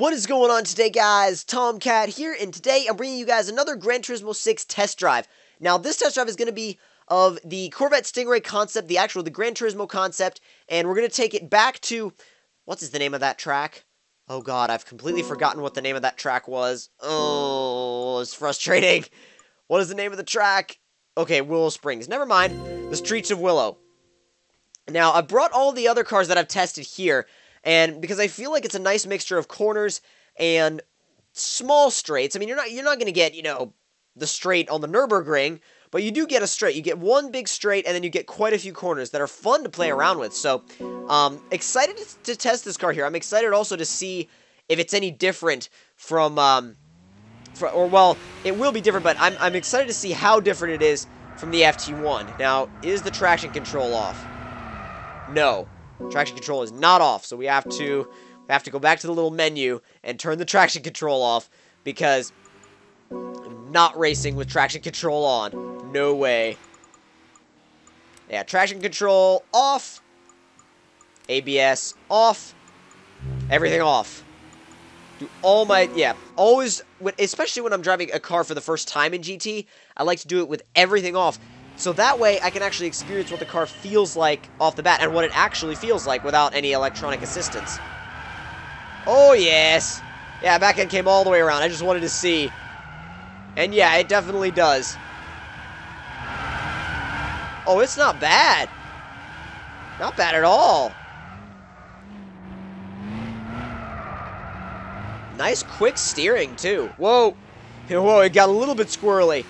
What is going on today, guys? Tomcat here, and today I'm bringing you guys another Gran Turismo 6 test drive. Now, this test drive is going to be of the Corvette Stingray concept, the Gran Turismo concept, and we're going to take it back to, what's the name of that track? Oh god, I've completely forgotten what the name of that track was. Oh, it's frustrating. What is the name of the track? Okay, Willow Springs. Never mind. The Streets of Willow. Now, I brought all the other cars that I've tested here, and because I feel like it's a nice mixture of corners and small straights. I mean, you're not going to get, the straight on the Nürburgring, but you do get a straight. You get one big straight, and then you get quite a few corners that are fun to play around with. So, excited to test this car here. I'm excited also to see if it's any different from, well, it will be different, but I'm excited to see how different it is from the FT1. Now, is the traction control off? No. Traction control is not off, so we have to go back to the little menu and turn the traction control off, because I'm not racing with traction control on. No way. Yeah, traction control off. ABS off. Everything off. Do all my, always, especially when I'm driving a car for the first time in GT, I like to do it with everything off. So that way, I can actually experience what the car feels like off the bat, and what it actually feels like without any electronic assistance. Oh, yes. Yeah, back end came all the way around. I just wanted to see. And yeah, it definitely does. Oh, it's not bad. Not bad at all. Nice quick steering, too. Whoa. Whoa, it got a little bit squirrely.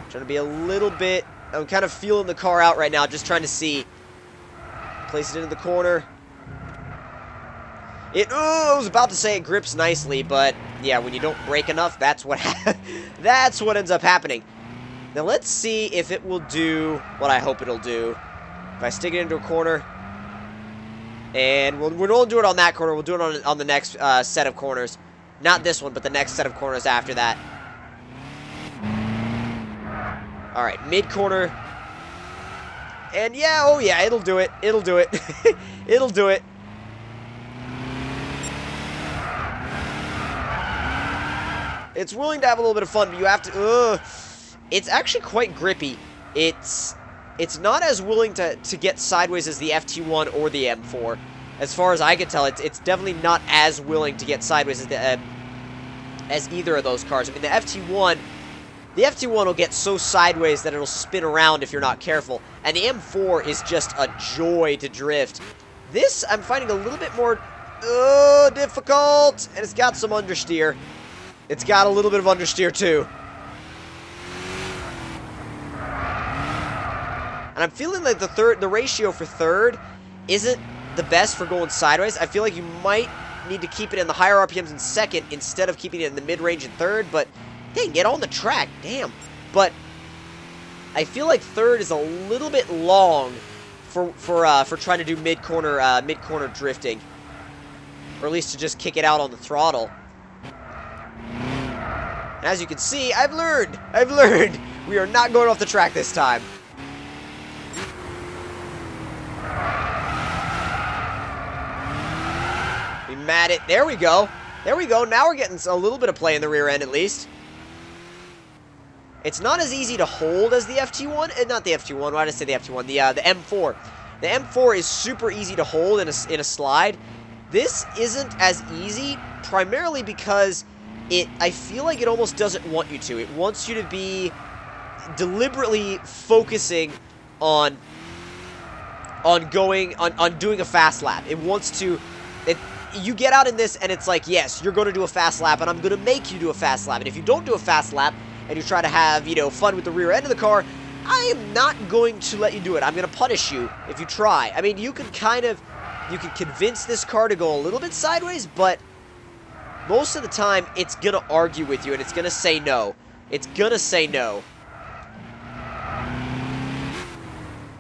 Trying to be a little bit, I'm kind of feeling the car out right now, just trying to see. Place it into the corner. I was about to say it grips nicely, but yeah, when you don't brake enough, that's what ends up happening. Now let's see if it will do what I hope it'll do. If I stick it into a corner, and we won't do it on that corner, we'll do it on the next set of corners. Not this one, but the next set of corners after that. Alright, mid-corner. And yeah, oh yeah, it'll do it. It'll do it. It'll do it. It's willing to have a little bit of fun, but you have to... It's actually quite grippy. It's not as willing to get sideways as the FT1 or the M4. As far as I can tell, it's definitely not as willing to get sideways as either of those cars. I mean, the FT1 will get so sideways that it'll spin around if you're not careful. And the M4 is just a joy to drift. This, I'm finding a little bit more difficult. And it's got some understeer. It's got a little bit of understeer, too. And I'm feeling like the ratio for third isn't the best for going sideways. I feel like you might need to keep it in the higher RPMs in second instead of keeping it in the mid-range in third, but... Dang, get on the track, damn. But I feel like third is a little bit long for trying to do mid-corner drifting, or at least to just kick it out on the throttle. And as you can see, I've learned. We are not going off the track this time. We mat it. There we go. There we go. Now we're getting a little bit of play in the rear end, at least. It's not as easy to hold as the FT1. Not the FT1. Why did I say the FT1? The M4. The M4 is super easy to hold in a slide. This isn't as easy, primarily because I feel like it almost doesn't want you to. It wants you to be deliberately focusing on doing a fast lap. It wants to. You get out in this, and it's like, yes, you're going to do a fast lap, and I'm going to make you do a fast lap. And if you don't do a fast lap, and you try to have, fun with the rear end of the car, I am not going to let you do it. I'm going to punish you if you try. I mean, you can convince this car to go a little bit sideways, but most of the time, it's going to argue with you, and it's going to say no. It's going to say no.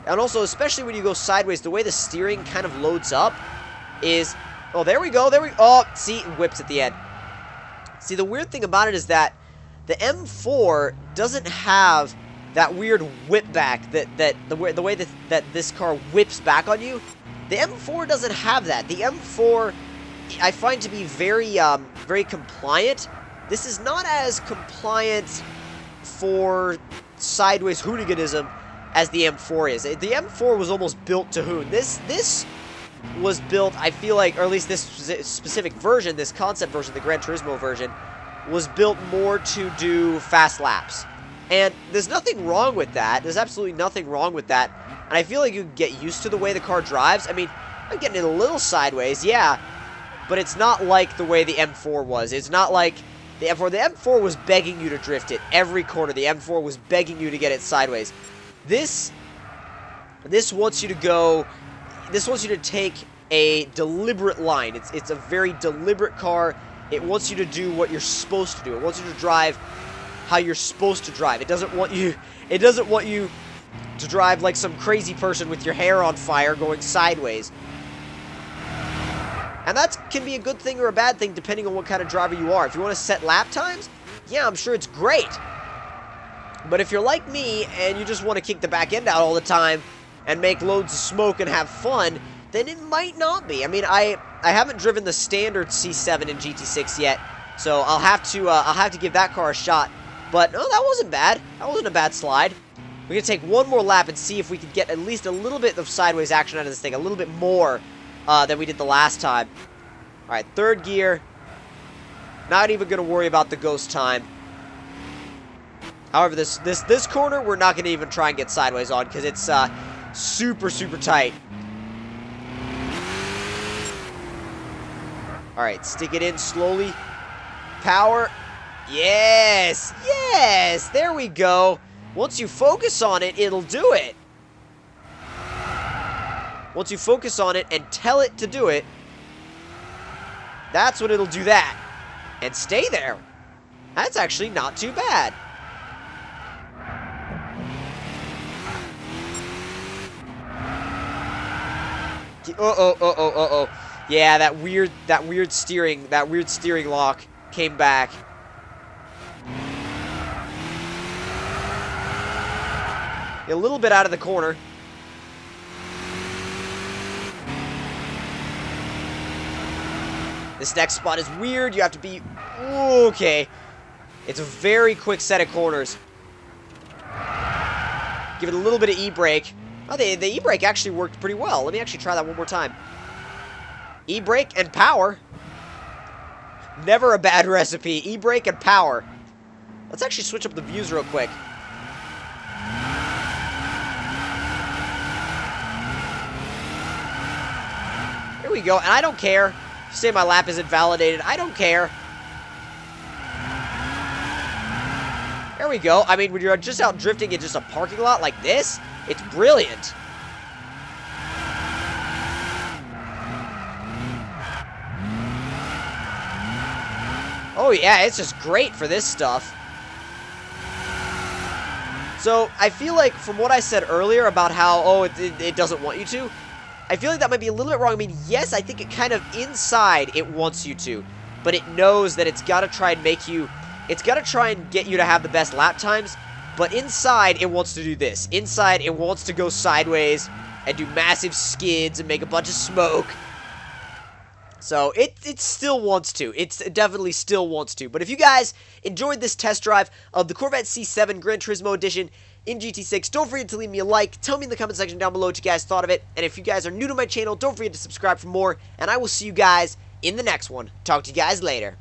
And also, especially when you go sideways, the way the steering kind of loads up is... Oh, there we go, Oh, see, it whips at the end. See, the weird thing about it is that the M4 doesn't have that weird whip back, the way that this car whips back on you. The M4 doesn't have that. The M4, I find to be very, very compliant. This is not as compliant for sideways hooniganism as the M4 is. The M4 was almost built to hoon. This was built, I feel like, or at least this specific version, this concept version, the Gran Turismo version, was built more to do fast laps. And there's nothing wrong with that. There's absolutely nothing wrong with that. And I feel like you can get used to the way the car drives. I mean, I'm getting it a little sideways, yeah, but it's not like the way the M4 was. It's not like the M4. The M4 was begging you to drift it every corner. The M4 was begging you to get it sideways. This wants you to go. This wants you to take a deliberate line. It's a very deliberate car. It wants you to do what you're supposed to do. It wants you to drive how you're supposed to drive. It doesn't want you to drive like some crazy person with your hair on fire going sideways. And that can be a good thing or a bad thing depending on what kind of driver you are. If you want to set lap times, yeah, I'm sure it's great. But if you're like me and you just want to kick the back end out all the time and make loads of smoke and have fun, then it might not be. I mean, I haven't driven the standard C7 in GT6 yet, so I'll have to give that car a shot. But no, that wasn't bad. That wasn't a bad slide. We're going to take one more lap and see if we can get at least a little bit of sideways action out of this thing. A little bit more than we did the last time. Alright, third gear. Not even going to worry about the ghost time. However, this corner, we're not going to even try and get sideways on because it's super, super tight. Alright, stick it in slowly. Power. Yes! Yes! There we go. Once you focus on it, it'll do it. Once you focus on it and tell it to do it, that's when it'll do that. And stay there. That's actually not too bad. Uh-oh. Yeah, that weird steering lock came back. A little bit out of the corner. This next spot is weird. You have to be... Okay. It's a very quick set of corners. Give it a little bit of e-brake. Oh, the e-brake actually worked pretty well. Let me actually try that one more time. E-brake and power. Never a bad recipe. E-brake and power. Let's actually switch up the views real quick. Here we go, and I don't care. Say my lap isn't validated. I don't care. There we go. I mean, when you're just out drifting in just a parking lot like this, it's brilliant. Oh yeah, it's just great for this stuff. So, I feel like from what I said earlier about how, oh, it doesn't want you to, I feel like that might be a little bit wrong. I mean, yes, I think it kind of inside it wants you to, but it knows that it's got to try and make you, it's got to try and get you to have the best lap times, but inside it wants to do this. Inside it wants to go sideways and do massive skids and make a bunch of smoke. So it still wants to. It definitely still wants to. But if you guys enjoyed this test drive of the Corvette C7 Gran Turismo Edition in GT6, don't forget to leave me a like. Tell me in the comment section down below what you guys thought of it. And if you guys are new to my channel, don't forget to subscribe for more. And I will see you guys in the next one. Talk to you guys later.